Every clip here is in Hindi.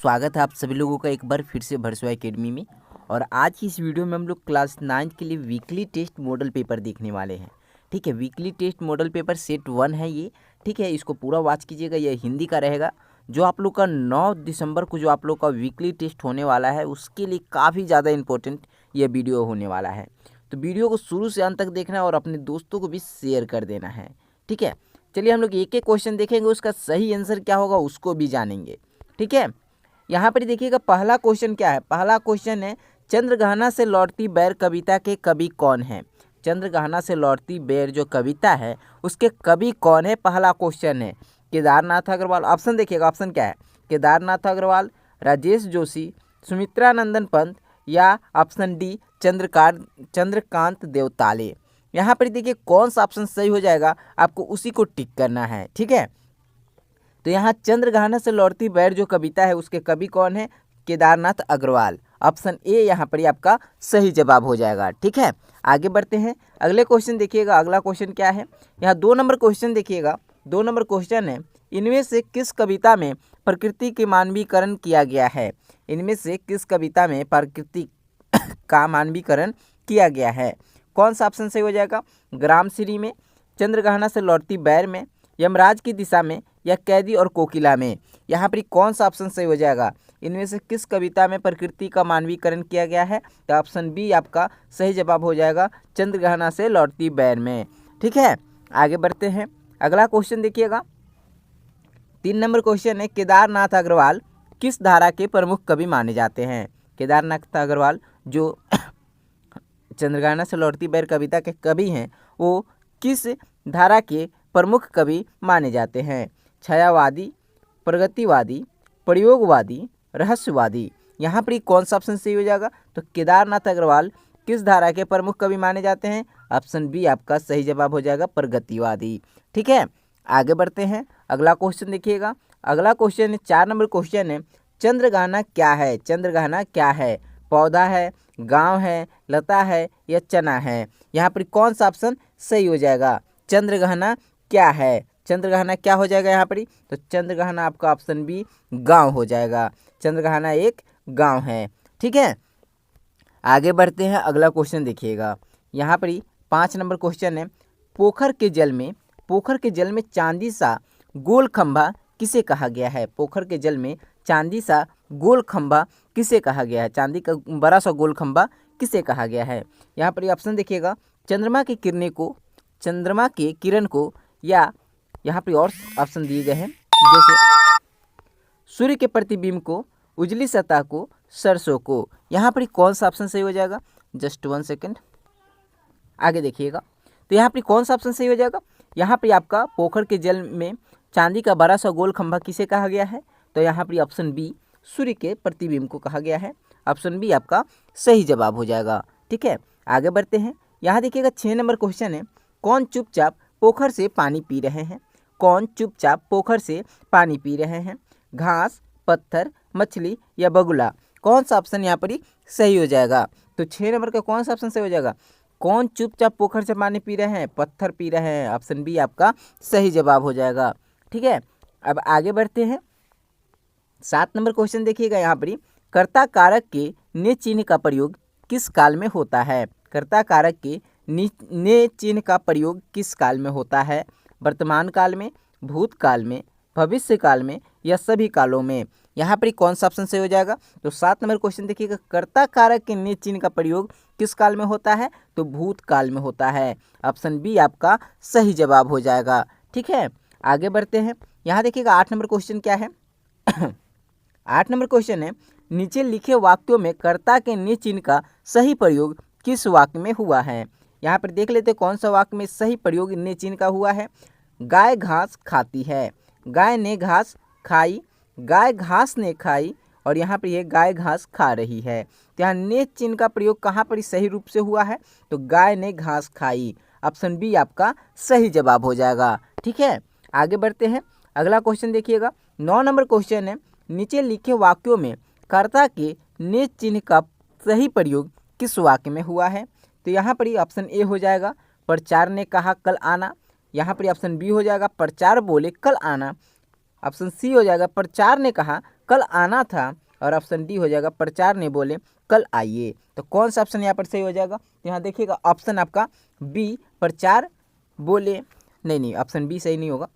स्वागत है आप सभी लोगों का एक बार फिर से भरसोई एकेडमी में। और आज की इस वीडियो में हम लोग क्लास 9 के लिए वीकली टेस्ट मॉडल पेपर देखने वाले हैं। ठीक है, weekly test model paper set 1 है ये। ठीक है, इसको पूरा वॉच कीजिएगा, यह हिंदी का रहेगा। जो आप लोग का 9 दिसंबर को जो आप लोग का वीकली टेस्ट होने वाला है उसके लिए काफ़ी ज़्यादा इंपॉर्टेंट यह वीडियो होने वाला है। तो वीडियो को शुरू से अंत तक देखना है और अपने दोस्तों को भी शेयर कर देना है। ठीक है, चलिए हम लोग एक एक क्वेश्चन देखेंगे, उसका सही आंसर क्या होगा उसको भी जानेंगे। ठीक है, यहाँ पर देखिएगा पहला क्वेश्चन क्या है। पहला क्वेश्चन है, चंद्रग्रहण से लौटती बेर कविता के कवि कौन है। चंद्रग्रहण से लौटती बेर जो कविता है उसके कवि कौन है, पहला क्वेश्चन है। केदारनाथ अग्रवाल। ऑप्शन देखिएगा, ऑप्शन क्या है, केदारनाथ अग्रवाल, राजेश जोशी, सुमित्रा नंदन पंत, या ऑप्शन डी चंद्रकांत देवताले। यहाँ पर देखिए कौन सा ऑप्शन सही हो जाएगा, आपको उसी को टिक करना है। ठीक है, तो यहाँ चंद्रग्रहण से लौटती बेर जो कविता है उसके कवि कौन है, केदारनाथ अग्रवाल। ऑप्शन ए यहाँ पर आपका सही जवाब हो जाएगा। ठीक है, आगे बढ़ते हैं। अगले क्वेश्चन देखिएगा, अगला क्वेश्चन क्या है। यहाँ 2 नंबर क्वेश्चन देखिएगा। 2 नंबर क्वेश्चन है, इनमें से किस कविता में प्रकृति के मानवीकरण किया गया है। इनमें से किस कविता में प्रकृति का मानवीकरण किया गया है। कौन सा ऑप्शन सही हो जाएगा, ग्रामश्री में, चंद्रग्रहण से लौटती बेर में, यमराज की दिशा में, या कैदी और कोकिला में। यहाँ पर कौन सा ऑप्शन सही हो जाएगा, इनमें से किस कविता में प्रकृति का मानवीकरण किया गया है। तो ऑप्शन बी आपका सही जवाब हो जाएगा, चंद्रग्रहण से लौटती बेर में। ठीक है, आगे बढ़ते हैं। अगला क्वेश्चन देखिएगा, 3 नंबर क्वेश्चन है, केदारनाथ अग्रवाल किस धारा के प्रमुख कवि माने जाते हैं। केदारनाथ अग्रवाल जो चंद्रग्रहण से लौटती बेर कविता के कवि हैं वो किस धारा के प्रमुख कवि माने जाते हैं। छायावादी, प्रगतिवादी, प्रयोगवादी, रहस्यवादी। यहाँ पर कौन सा ऑप्शन सही हो जाएगा, तो केदारनाथ अग्रवाल किस धारा के प्रमुख कवि माने जाते हैं। ऑप्शन बी आपका सही जवाब हो जाएगा, प्रगतिवादी। ठीक है, आगे बढ़ते हैं। अगला क्वेश्चन देखिएगा। अगला क्वेश्चन 4 नंबर क्वेश्चन है, चंद्रग्रहण क्या है। चंद्रग्रहण क्या है, पौधा है, गांव है, लता है, या चना है। यहाँ पर कौन सा ऑप्शन सही हो जाएगा, चंद्रग्रहण क्या है। चंद्रग्रहण क्या हो जाएगा यहाँ पर, तो चंद्रग्रहण आपका ऑप्शन बी गांव हो जाएगा। चंद्रग्रहण एक गांव है। ठीक है, आगे बढ़ते हैं। अगला क्वेश्चन देखिएगा। यहाँ पर 5 नंबर क्वेश्चन है, पोखर के जल में चांदी सा गोल खंभा किसे कहा गया है। पोखर के जल में चांदी सा गोल खंभा किसे कहा गया है, चांदी का बड़ा सा गोल खंभा किसे कहा गया है। यहाँ पर ऑप्शन देखिएगा, चंद्रमा के किरण को, या यहाँ पर और ऑप्शन दिए गए हैं जैसे सूर्य के प्रतिबिंब को, उजली सतह को, सरसों को। यहाँ पर कौन सा ऑप्शन सही हो जाएगा, जस्ट 1 सेकेंड आगे देखिएगा। तो यहाँ पर कौन सा ऑप्शन सही हो जाएगा, यहाँ पर आपका पोखर के जल में चांदी का बड़ा सा गोल खंभा किसे कहा गया है। तो यहाँ पर ऑप्शन बी सूर्य के प्रतिबिंब को कहा गया है। ऑप्शन बी आपका सही जवाब हो जाएगा। ठीक है, आगे बढ़ते हैं। यहाँ देखिएगा 6 नंबर क्वेश्चन है, कौन चुपचाप पोखर से पानी पी रहे हैं। कौन चुपचाप पोखर से पानी पी रहे हैं, घास, पत्थर, मछली, या बगुला। कौन सा ऑप्शन यहाँ पर सही हो जाएगा, तो 6 नंबर का कौन सा ऑप्शन सही हो जाएगा, कौन चुपचाप पोखर से पानी पी रहे हैं, पत्थर पी रहे हैं। ऑप्शन बी आपका सही जवाब हो जाएगा। ठीक है, अब आगे बढ़ते हैं। 7 नंबर क्वेश्चन देखिएगा। यहाँ पर कर्ता कारक के ने चिन्ह का प्रयोग किस काल में होता है। कर्ता कारक के ने चिन्ह का प्रयोग किस काल में होता है, वर्तमान काल में, भूतकाल में, भविष्य काल में, या सभी कालों में। यहाँ पर कौन सा ऑप्शन सही हो जाएगा, तो 7 नंबर क्वेश्चन देखिएगा, कर्ता कारक के ने चिन्ह का प्रयोग किस काल में होता है, तो भूतकाल में होता है। ऑप्शन बी आपका सही जवाब हो जाएगा। ठीक है, आगे बढ़ते हैं। यहाँ देखिएगा 8 नंबर क्वेश्चन क्या है 8 नंबर क्वेश्चन है, नीचे लिखे वाक्यों में कर्ता के ने चिन्ह का सही प्रयोग किस वाक्य में हुआ है। यहाँ पर देख लेते कौन सा वाक्य में सही प्रयोग ने चिन्ह का हुआ है। गाय घास खाती है, गाय ने घास खाई, गाय घास ने खाई, और यहाँ पर ये गाय घास खा रही है। तो यहाँ ने चिन्ह का प्रयोग कहाँ पर सही रूप से हुआ है, तो गाय ने घास खाई। ऑप्शन बी आपका सही जवाब हो जाएगा। ठीक है, आगे बढ़ते हैं। अगला क्वेश्चन देखिएगा। 9 नंबर क्वेश्चन है, नीचे लिखे वाक्यों में कर्ता के ने चिन्ह का सही प्रयोग किस वाक्य में हुआ है। तो यहाँ पर ऑप्शन ए हो जाएगा, प्रचार ने कहा कल आना। यहाँ पर ऑप्शन बी हो जाएगा, प्रचार बोले कल आना। ऑप्शन सी हो जाएगा प्रचार ने कहा कल आना था, और ऑप्शन डी हो जाएगा प्रचार ने बोले कल आइए। तो कौन सा ऑप्शन यहाँ पर सही हो जाएगा? यहाँ देखिएगा ऑप्शन आपका बी प्रचार बोले, नहीं ऑप्शन बी सही नहीं होगा,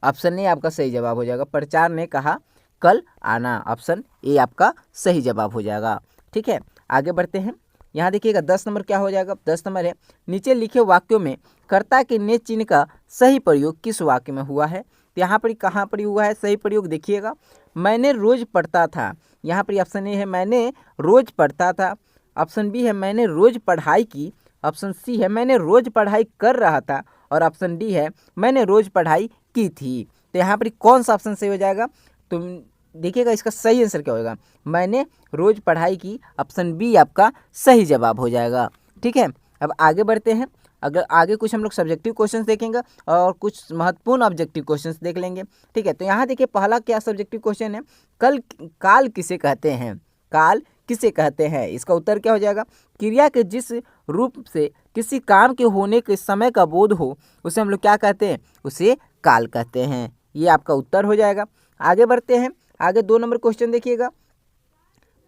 ऑप्शन ए आपका सही जवाब हो जाएगा, प्रचार ने कहा कल आना, ऑप्शन ए आपका सही जवाब हो जाएगा। ठीक है, आगे बढ़ते हैं। यहाँ देखिएगा 10 नंबर क्या हो जाएगा? 10 नंबर है नीचे लिखे वाक्यों में कर्ता के ने चिन्ह का सही प्रयोग किस वाक्य में हुआ है? तो यहाँ पर कहाँ पर हुआ है सही प्रयोग? देखिएगा मैंने रोज पढ़ता था, यहाँ पर ऑप्शन ए है मैंने रोज पढ़ता था, ऑप्शन बी है मैंने रोज पढ़ाई की, ऑप्शन सी है मैंने रोज पढ़ाई कर रहा था, और ऑप्शन डी है मैंने रोज पढ़ाई की थी। तो यहाँ पर कौन सा ऑप्शन सही हो जाएगा? तो देखिएगा इसका सही आंसर क्या होगा? मैंने रोज पढ़ाई की, ऑप्शन बी आपका सही जवाब हो जाएगा। ठीक है, अब आगे बढ़ते हैं। अगर आगे कुछ हम लोग सब्जेक्टिव क्वेश्चंस देखेंगे और कुछ महत्वपूर्ण ऑब्जेक्टिव क्वेश्चंस देख लेंगे। ठीक है, तो यहाँ देखिए पहला क्या सब्जेक्टिव क्वेश्चन है, काल किसे कहते हैं? काल किसे कहते हैं? इसका उत्तर क्या हो जाएगा? क्रिया के जिस रूप से किसी काम के होने के समय का बोध हो उसे हम लोग क्या कहते हैं? उसे काल कहते हैं। ये आपका उत्तर हो जाएगा। आगे बढ़ते हैं। आगे 2 नंबर क्वेश्चन देखिएगा,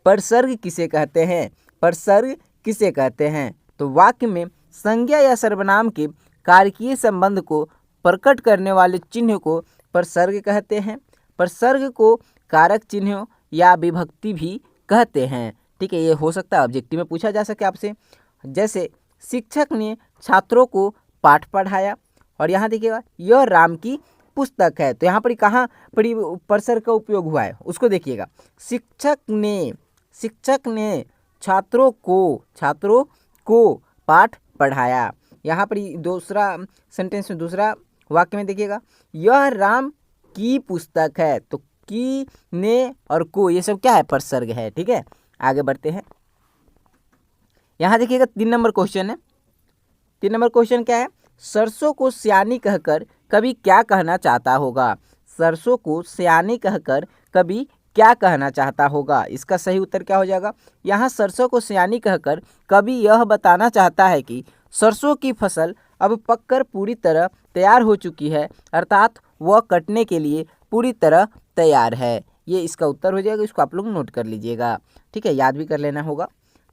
परसर्ग किसे कहते हैं? परसर्ग किसे कहते हैं? तो वाक्य में संज्ञा या सर्वनाम के कारकीय संबंध को प्रकट करने वाले चिन्ह को परसर्ग कहते हैं। परसर्ग को कारक चिन्ह या विभक्ति भी कहते हैं। ठीक है, ये हो सकता है ऑब्जेक्टिव में पूछा जा सके आपसे। जैसे शिक्षक ने छात्रों को पाठ पढ़ाया, और यहाँ देखिएगा यह राम की पुस्तक है। तो यहाँ पर कहाँ पर परसर्ग का उपयोग हुआ है उसको देखिएगा। शिक्षक ने छात्रों को पाठ पढ़ाया। यहाँ पर दूसरा सेंटेंस में दूसरा वाक्य में देखिएगा यह राम की पुस्तक है। तो की, ने और को ये सब क्या है? परसर्ग है। ठीक है, आगे बढ़ते हैं। यहाँ देखिएगा 3 नंबर क्वेश्चन है। 3 नंबर क्वेश्चन क्या है? सरसों को सियानी कहकर कभी क्या कहना चाहता होगा? सरसों को सियानी कहकर कभी क्या कहना चाहता होगा? इसका सही उत्तर क्या हो जाएगा? यहाँ सरसों को सियानी कहकर कभी यह बताना चाहता है कि सरसों की फसल अब पककर पूरी तरह तैयार हो चुकी है, अर्थात वह कटने के लिए पूरी तरह तैयार है। ये इसका उत्तर हो जाएगा। इसको आप लोग नोट कर लीजिएगा। ठीक है, याद भी कर लेना होगा।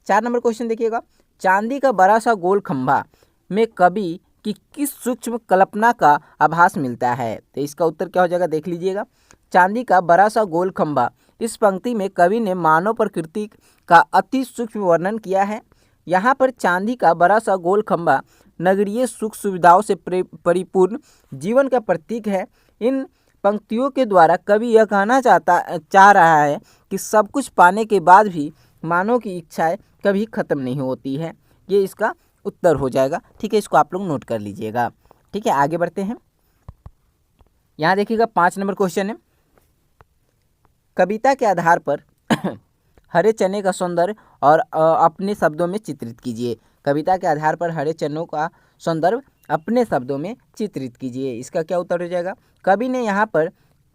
4 नंबर क्वेश्चन देखिएगा, चांदी का बड़ा सा गोल खंभा में कवि की किस सूक्ष्म कल्पना का आभास मिलता है? तो इसका उत्तर क्या हो जाएगा? देख लीजिएगा। चांदी का बड़ा सा गोल खंभा, इस पंक्ति में कवि ने मानव प्रकृति का अति सूक्ष्म वर्णन किया है। यहाँ पर चांदी का बड़ा सा गोल खंभा नगरीय सुख सुविधाओं से परिपूर्ण जीवन का प्रतीक है। इन पंक्तियों के द्वारा कवि यह कहना चाह रहा है कि सब कुछ पाने के बाद भी मानव की इच्छाएं कभी खत्म नहीं होती है। ये इसका उत्तर हो जाएगा। ठीक है, इसको आप लोग नोट कर लीजिएगा। ठीक है, आगे बढ़ते हैं। यहाँ देखिएगा 5 नंबर क्वेश्चन है, कविता के आधार पर हरे चने का सौंदर्य और अपने शब्दों में चित्रित कीजिए। कविता के आधार पर हरे चनों का सौंदर्य अपने शब्दों में चित्रित कीजिए। इसका क्या उत्तर हो जाएगा? कवि ने यहाँ पर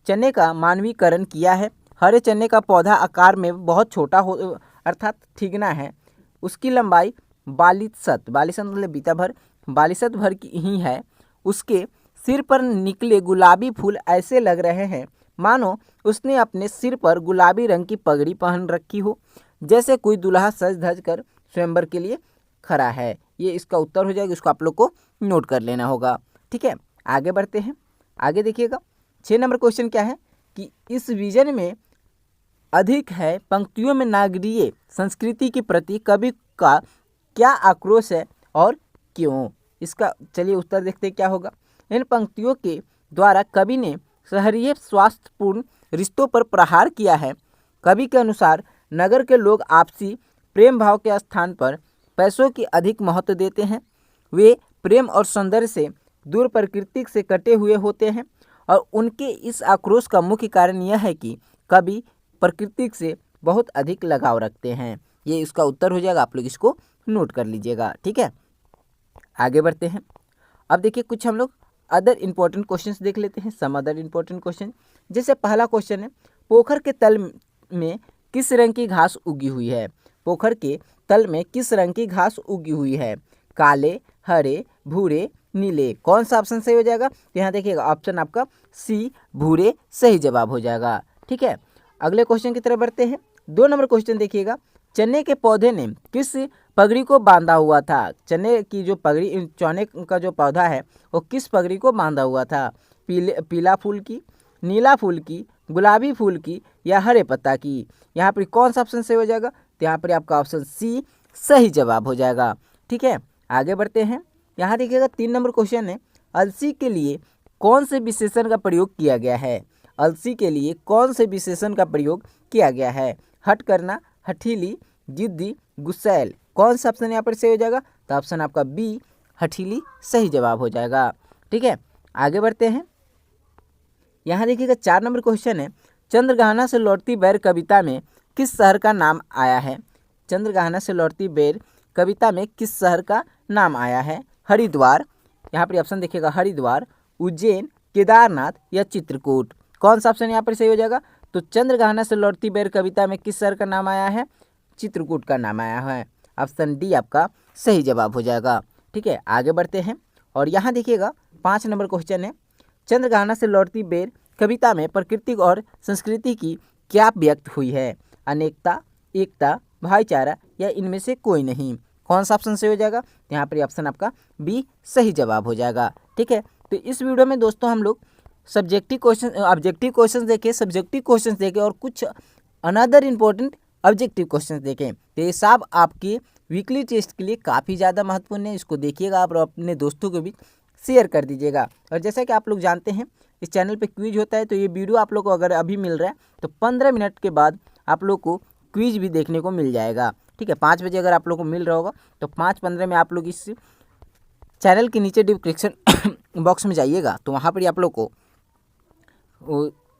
चने का मानवीकरण किया है। हरे चने का पौधा आकार में बहुत छोटा हो अर्थात ठिगना है। उसकी लंबाई 42 मतलब बीता भर 42 भर की ही है। उसके सिर पर निकले गुलाबी फूल ऐसे लग रहे हैं मानो उसने अपने सिर पर गुलाबी रंग की पगड़ी पहन रखी हो, जैसे कोई दूल्हा सज धज कर स्वयंवर के लिए खड़ा है। ये इसका उत्तर हो जाएगा। इसको आप लोग को नोट कर लेना होगा। ठीक है, आगे बढ़ते हैं। आगे देखिएगा 6 नंबर क्वेश्चन क्या है कि इस विजन में अधिक है पंक्तियों में नागरीय संस्कृति के प्रति कवि का क्या आक्रोश है और क्यों? इसका चलिए उत्तर देखते हैं क्या होगा। इन पंक्तियों के द्वारा कवि ने शहरीय स्वास्थ्यपूर्ण रिश्तों पर प्रहार किया है। कवि के अनुसार नगर के लोग आपसी प्रेम भाव के स्थान पर पैसों की अधिक महत्व देते हैं। वे प्रेम और सौंदर्य से दूर प्रकृति से कटे हुए होते हैं, और उनके इस आक्रोश का मुख्य कारण यह है कि कवि प्रकृति से बहुत अधिक लगाव रखते हैं। ये इसका उत्तर हो जाएगा। आप लोग इसको नोट कर लीजिएगा। ठीक है, आगे बढ़ते हैं। अब देखिए कुछ हम लोग अदर इम्पोर्टेंट क्वेश्चंस देख लेते हैं। सम अदर इम्पोर्टेंट क्वेश्चन, जैसे पहला क्वेश्चन है, पोखर के तल में किस रंग की घास उगी हुई है? पोखर के तल में किस रंग की घास उगी हुई है? काले, हरे, भूरे नीले। कौन सा ऑप्शन सही हो जाएगा? तो यहाँ देखिएगा ऑप्शन आपका सी भूरे सही जवाब हो जाएगा। ठीक है, अगले क्वेश्चन की तरफ बढ़ते हैं। 2 नंबर क्वेश्चन देखिएगा, चने के पौधे ने किस पगड़ी को बांधा हुआ था? चने की जो पगड़ी, चने का जो पौधा है वो किस पगड़ी को बांधा हुआ था? पीला फूल की, नीला फूल की, गुलाबी फूल की या हरे पत्ता की? यहाँ पर कौन सा ऑप्शन सही हो जाएगा? तो यहाँ पर आपका ऑप्शन सी सही जवाब हो जाएगा। ठीक है, आगे बढ़ते हैं। यहाँ देखिएगा 3 नंबर क्वेश्चन है, अलसी के लिए कौन से विशेषण का प्रयोग किया गया है? अलसी के लिए कौन से विशेषण का प्रयोग किया गया है? हट करना, हठीली, जिद्दी, गुस्सैल। कौन सा ऑप्शन यहाँ पर सही हो जाएगा? तो ऑप्शन आपका बी हठीली सही जवाब हो जाएगा। ठीक है, आगे बढ़ते हैं। यहाँ देखिएगा 4 नंबर क्वेश्चन है, चंद्रगहना से लौटती बैर कविता में किस शहर का नाम आया है? चंद्रगहना से लौटती बैर कविता में किस शहर का नाम आया है? हरिद्वार, यहाँ पर ऑप्शन देखिएगा हरिद्वार, उज्जैन, केदारनाथ या चित्रकूट। कौन सा ऑप्शन यहाँ पर सही हो जाएगा? तो चंद्रगहना से लौटती बैर कविता में किस शहर का नाम आया है? चित्रकूट का नाम आया है। ऑप्शन डी आपका सही जवाब हो जाएगा। ठीक है, आगे बढ़ते हैं और यहाँ देखिएगा 5 नंबर क्वेश्चन है, चंद्रगहना से लौटती बैर कविता में प्रकृति और संस्कृति की क्या व्यक्त हुई है? अनेकता, एकता, भाईचारा या इनमें से कोई नहीं। कौन सा ऑप्शन सही हो जाएगा? तो यहाँ पर ऑप्शन आपका बी सही जवाब हो जाएगा। ठीक है, तो इस वीडियो में दोस्तों हम लोग सब्जेक्टिव क्वेश्चन, ऑब्जेक्टिव क्वेश्चन देखे, सब्जेक्टिव क्वेश्चन देखे और कुछ अनदर इम्पोर्टेंट ऑब्जेक्टिव क्वेश्चन देखें। तो ये सब आपके वीकली टेस्ट के लिए काफ़ी ज़्यादा महत्वपूर्ण है। इसको देखिएगा आप और अपने दोस्तों को भी शेयर कर दीजिएगा। और जैसा कि आप लोग जानते हैं इस चैनल पे क्विज होता है, तो ये वीडियो आप लोग को अगर अभी मिल रहा है तो 15 मिनट के बाद आप लोग को क्विज भी देखने को मिल जाएगा। ठीक है, 5 बजे अगर आप लोग को मिल रहा होगा तो 5:15 में आप लोग इस चैनल के नीचे डिस्क्रिप्शन बॉक्स में जाइएगा, तो वहाँ पर आप लोग को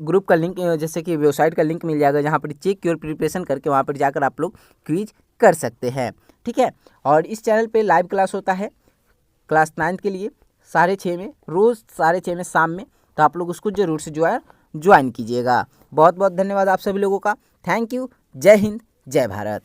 ग्रुप का लिंक, जैसे कि वेबसाइट का लिंक मिल जाएगा, जहाँ पर चेक योर प्रिपरेशन करके वहाँ पर जाकर आप लोग क्विज कर सकते हैं। ठीक है, और इस चैनल पे लाइव क्लास होता है क्लास 9 के लिए 6:30 में, रोज़ 6:30 में शाम में, तो आप लोग उसको ज़रूर से ज्वाइन कीजिएगा। बहुत बहुत धन्यवाद आप सभी लोगों का। Thank you. जय हिंद, जय भारत।